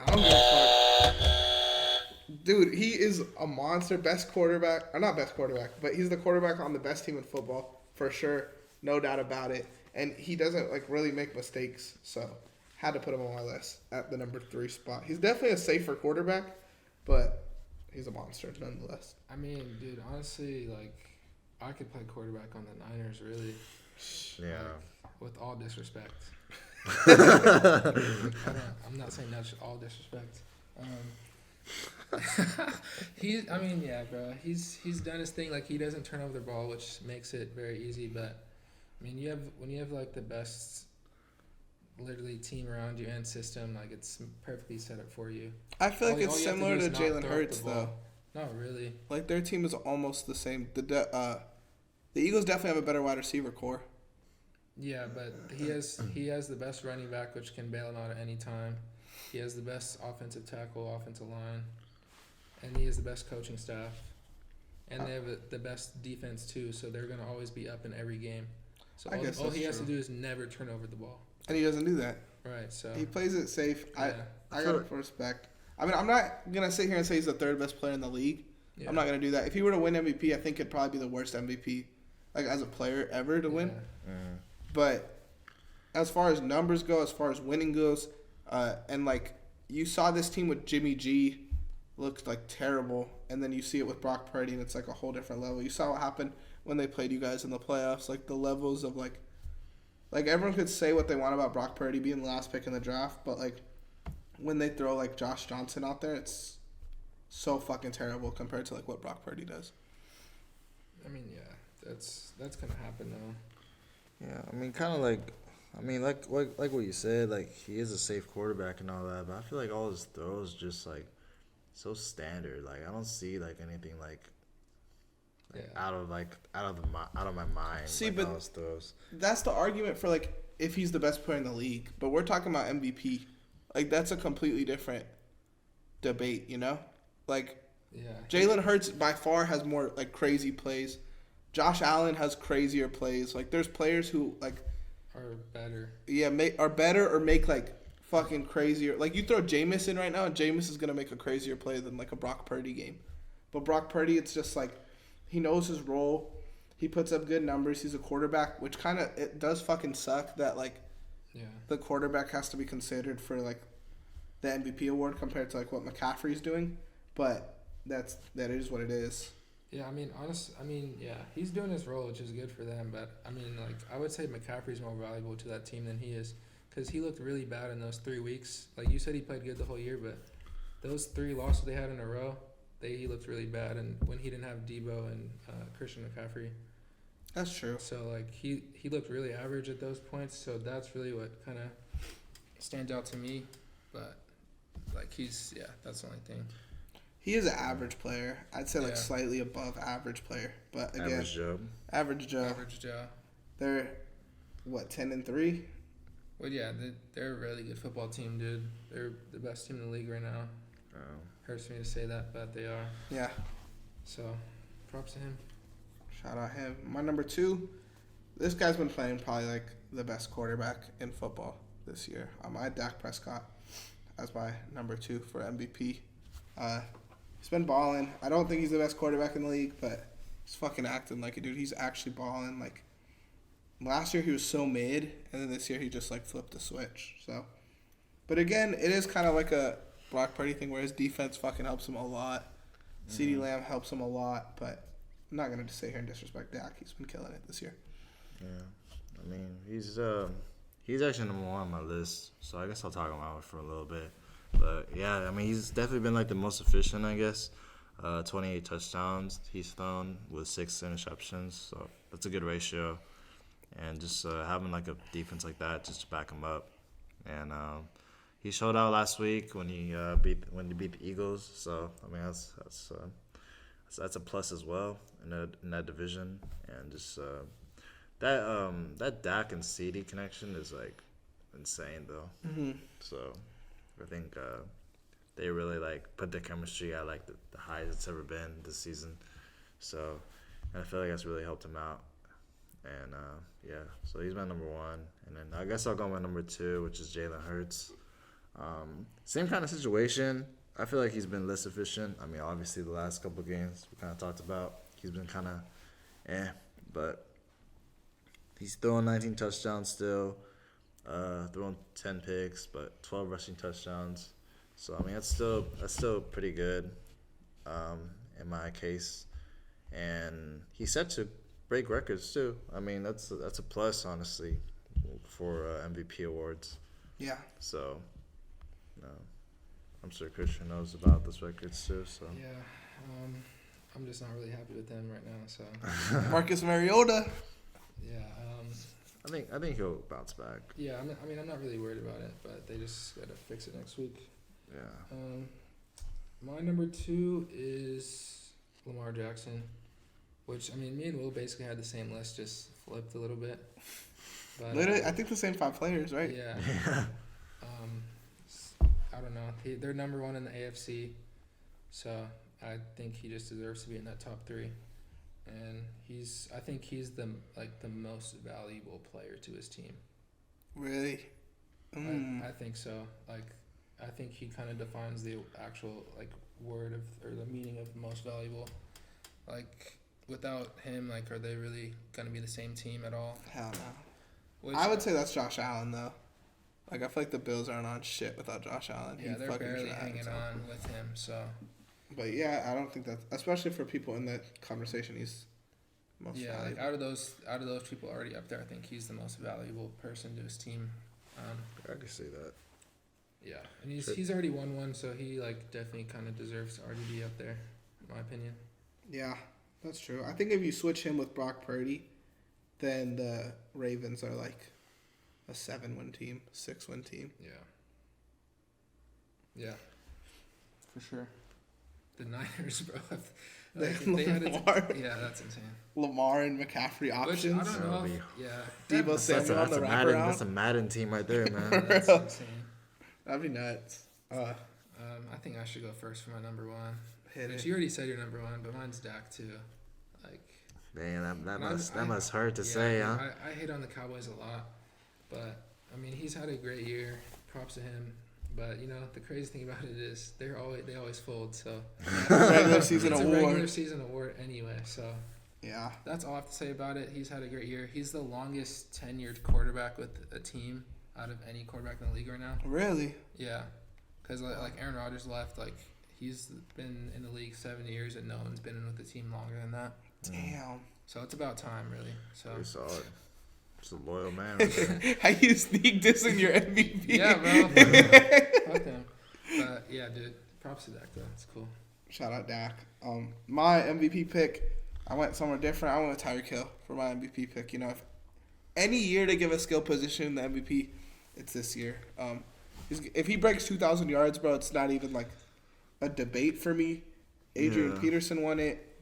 I don't give a fuck. Dude, he is a monster. Best quarterback. Or not best quarterback, but he's the quarterback on the best team in football, for sure. No doubt about it. And he doesn't, like, really make mistakes, so had to put him on my list at the number 3 spot. He's definitely a safer quarterback, but he's a monster nonetheless. I mean, dude, honestly, like, I could play quarterback on the Niners, really. Yeah. Like, with all disrespect. I'm not saying that's all disrespect. Bro. He's done his thing. Like, he doesn't turn over the ball, which makes it very easy. But I mean, when you have like the best literally team around you and system. Like, it's perfectly set up for you. I feel like All it's you have to similar do to is not Jalen throw up Hurts, the ball. though. Not really. Like, their team is almost the same. The Eagles definitely have a better wide receiver core. Yeah, but he has the best running back, which can bail him out at any time. He has the best offensive tackle, offensive line, and he has the best coaching staff. And they have the best defense too, so they're gonna always be up in every game. So all he has to do is never turn over the ball. And he doesn't do that. Right. So he plays it safe. Yeah. I got it for respect. I mean, I'm not gonna sit here and say he's the third best player in the league. Yeah. I'm not gonna do that. If he were to win MVP, I think it'd probably be the worst MVP, like as a player ever to win. Mm. But as far as numbers go, as far as winning goes, and like you saw this team with Jimmy G looked like terrible, and then you see it with Brock Purdy, and it's like a whole different level. You saw what happened when they played you guys in the playoffs, like the levels of like everyone could say what they want about Brock Purdy being the last pick in the draft, but like when they throw like Josh Johnson out there, it's so fucking terrible compared to like what Brock Purdy does. I mean, yeah, that's gonna happen though. Yeah, I mean, kind of like, like what you said, like he is a safe quarterback and all that, but I feel like all his throws just like so standard. Like I don't see like anything like out of my mind. See, like, but all his throws. That's the argument for like if he's the best player in the league, but we're talking about MVP. Like that's a completely different debate, you know? Like Yeah. Jalen Hurts by far has more like crazy plays. Josh Allen has crazier plays. Like there's players who like Are better. Yeah, are better or make like fucking crazier. Like you throw Jameis in right now, and Jameis is gonna make a crazier play than like a Brock Purdy game. But Brock Purdy, it's just like he knows his role. He puts up good numbers. He's a quarterback, which kind of it does fucking suck that like the quarterback has to be considered for like the MVP award compared to like what McCaffrey's doing. But that is what it is. Yeah, I mean, he's doing his role, which is good for them. But, I mean, like, I would say McCaffrey's more valuable to that team than he is because he looked really bad in those 3 weeks. Like, you said he played good the whole year, but those 3 losses they had in a row, he looked really bad. And when he didn't have Debo and Christian McCaffrey. That's true. So, like, he looked really average at those points. So, that's really what kind of stands out to me. But, like, that's the only thing. He is an average player. I'd say like slightly above average player, but again, Average Joe. They're what 10-3. Well, yeah, they're a really good football team, dude. They're the best team in the league right now. Hurts me to say that, but they are. Yeah. So, props to him. Shout out him. My number 2. This guy's been playing probably like the best quarterback in football this year. I had Dak Prescott as my number 2 for MVP. He's been balling. I don't think he's the best quarterback in the league, but he's fucking acting like it, dude. He's actually balling. Like, last year he was so mid, and then this year he just, like, flipped the switch. So, but again, it is kind of like a Brock Purdy thing where his defense fucking helps him a lot. Mm-hmm. CeeDee Lamb helps him a lot, but I'm not going to just sit here and disrespect Dak. He's been killing it this year. Yeah. I mean, he's actually number 1 on my list, so I guess I'll talk about it for a little bit. But, yeah, I mean, he's definitely been, like, the most efficient, I guess. 28 touchdowns he's thrown with 6 interceptions. So that's a good ratio. And just having, like, a defense like that just to back him up. And he showed out last week when he beat the Eagles. So, I mean, that's a plus as well in that division. And just that Dak and CD connection is, like, insane, though. Mm-hmm. So I think they really like put their chemistry at like the highest it's ever been this season. So I feel like that's really helped him out. And so he's my number 1. And then I guess I'll go with my number 2, which is Jalen Hurts. Same kind of situation. I feel like he's been less efficient. I mean, obviously the last couple of games we kind of talked about, he's been kind of but he's throwing 19 touchdowns still. Throwing 10 picks, but 12 rushing touchdowns. So I mean that's still pretty good, in my case. And he's set to break records too. I mean that's a plus honestly for MVP awards. Yeah. So, I'm sure Christian knows about those records too. So yeah, I'm just not really happy with them right now. So Marcus Mariota. yeah. I think he'll bounce back. Yeah, I'm not really worried about it, but they just gotta fix it next week. Yeah. My number 2 is Lamar Jackson, which me and Will basically had the same list, just flipped a little bit. But, Literally, I think the same 5 players, right? Yeah. I don't know. They're number 1 in the AFC, so I think he just deserves to be in that top 3. And I think he's the most valuable player to his team. Really? I think so. I think he kind of defines the actual word of or the meaning of most valuable. Without him, are they really gonna be the same team at all? Hell no. I would say that's Josh Allen though. I feel like the Bills aren't on shit without Josh Allen. Yeah, they're barely hanging on with him. So. But yeah, I don't think that's, especially for people in that conversation, he's most valuable. Out of those people already up there, I think he's the most valuable person to his team. I can see that. Yeah, and he's already won one, so he definitely kind of deserves to already be up there, in my opinion. Yeah, that's true. I think if you switch him with Brock Purdy, then the Ravens are a 7-win team, 6-win team. Yeah. Yeah. For sure. The Niners, bro. They had yeah, that's insane. Lamar and McCaffrey options. Which, I don't know. Debo Samuel on the wraparound. That's a Madden team right there, man. That's insane. That'd be nuts. I think I should go first for my number 1. Hit it. You already said your number 1, but mine's Dak too. Man, that must hurt to say, huh? I hate on the Cowboys a lot, but he's had a great year. Props to him. But the crazy thing about it is they always fold. So regular season award. It's a regular season award anyway. So yeah, that's all I have to say about it. He's had a great year. He's the longest tenured quarterback with a team out of any quarterback in the league right now. Really? Yeah, because Aaron Rodgers left. He's been in the league 7 years, and no one's been in with the team longer than that. Damn. So it's about time, really. So pretty solid. Just a loyal man. Right How you sneak this in your MVP? Yeah, bro. Fuck him. But yeah, dude. Props to Dak though. It's cool. Shout out Dak. My MVP pick, I went somewhere different. I went with Tyreek Hill for my MVP pick. If any year to give a skill position the MVP, it's this year. If he breaks 2,000 yards, bro, it's not even a debate for me. Adrian Peterson won it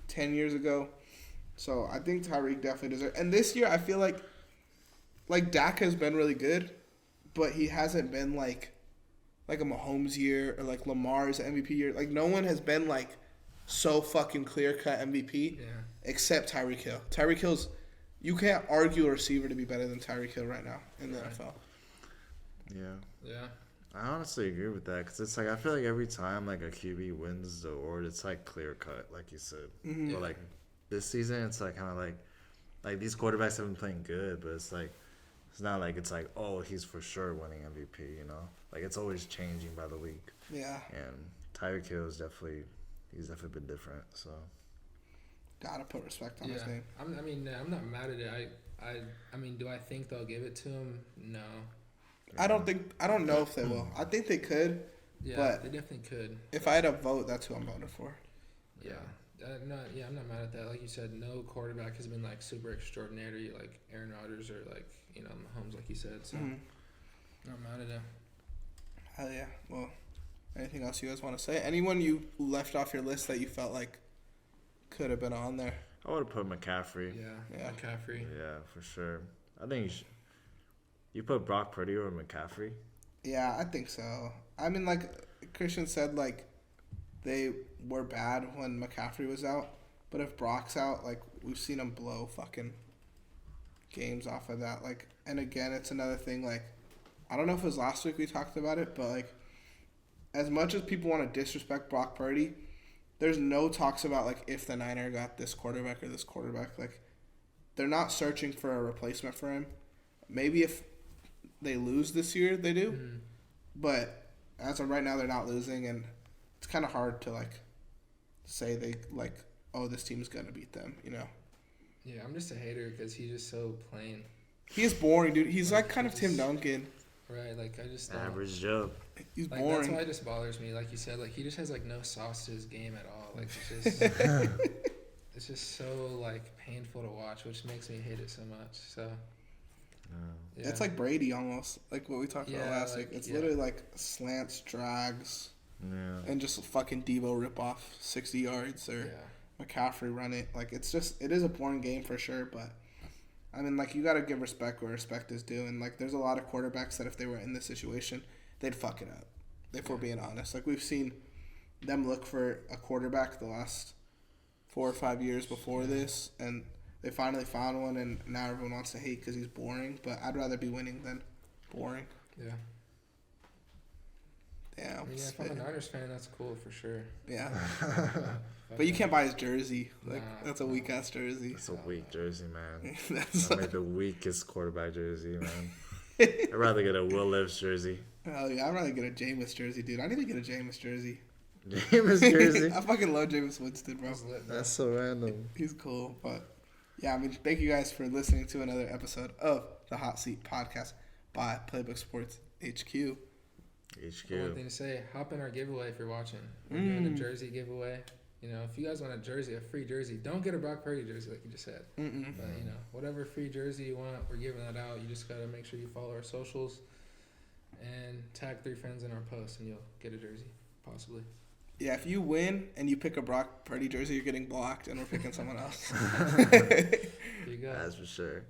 10 years ago. So I think Tyreek definitely deserves. And this year I feel like Dak has been really good, but he hasn't been like a Mahomes year or Lamar's MVP year. No one has been so fucking clear cut MVP except Tyreek Hill. Tyreek Hill's, you can't argue a receiver to be better than Tyreek Hill right now in the NFL. Yeah. Yeah. I honestly agree with that because it's I feel like every time a QB wins the award, it's clear cut, like you said. Mm-hmm. But this season, it's kind of like these quarterbacks have been playing good, but it's it's not it's oh, he's for sure winning MVP, it's always changing by the week. Yeah. And Tyreek Hill is definitely been different. So gotta put respect on his name. I'm not mad at it. I mean, do I think they'll give it to him? No. I don't know if they will. I think they could. Yeah, but they definitely could. If I had a vote, that's who I'm voting for. Yeah. I'm not mad at that. Like you said, no quarterback has been super extraordinary like Aaron Rodgers or Mahomes, like you said. So, not mad at it. Hell yeah. Well, anything else you guys want to say? Anyone you left off your list that you felt could have been on there? I would have put McCaffrey. Yeah. McCaffrey. Yeah, for sure. I think you put Brock Purdy over McCaffrey. Yeah, I think so. Christian said, they were bad when McCaffrey was out, but if Brock's out, we've seen him blow fucking games off of that. And again, it's another thing. I don't know if it was last week we talked about it, but as much as people want to disrespect Brock Purdy, there's no talks about if the Niner got this quarterback or this quarterback. They're not searching for a replacement for him. Maybe if they lose this year, they do, but as of right now, they're not losing, and it's kind of hard to say they oh, this team's gonna beat them, Yeah, I'm just a hater because he's just so plain. He is boring, dude. He's kind of Tim Duncan. Right, I just average Joe. He's boring. That's why it just bothers me. Like you said, he just has no sauce to his game at all. It's just it's just so like painful to watch, which makes me hate it so much. So yeah. It's like Brady almost, like what we talked about last week. It's literally like slants, drags, and just fucking Devo rip off 60 yards or McCaffrey run it. Like it is a boring game for sure, but I mean, like, you got to give respect where respect is due. And, like, there's a lot of quarterbacks that if they were in this situation, they'd fuck it up, if we're being honest. Like, we've seen them look for a quarterback the last 4 or 5 years before this, and they finally found one, and now everyone wants to hate because he's boring. But I'd rather be winning than boring. Yeah. Yeah. I mean, if I'm a Niners fan, that's cool for sure. Yeah. But you can't buy his jersey. Like, that's a weak-ass jersey. That's a weak jersey, man. I made the weakest quarterback jersey, man. I'd rather get a Will Levis jersey. Oh, yeah. I'd rather get a Jameis jersey, dude. I need to get a Jameis jersey. Jameis jersey? I fucking love Jameis Winston, bro. That's so random. He's cool. But, yeah, I mean, thank you guys for listening to another episode of the Hot Seat Podcast by Playbook Sports HQ. One thing to say, hop in our giveaway if you're watching. We're doing a jersey giveaway. You know, if you guys want a free jersey, don't get a Brock Purdy jersey like you just said. But, you know, whatever free jersey you want, we're giving that out. You just got to make sure you follow our socials and tag 3 friends in our post, and you'll get a jersey, possibly. Yeah, if you win and you pick a Brock Purdy jersey, you're getting blocked, and we're picking someone else. There you go. That's for sure.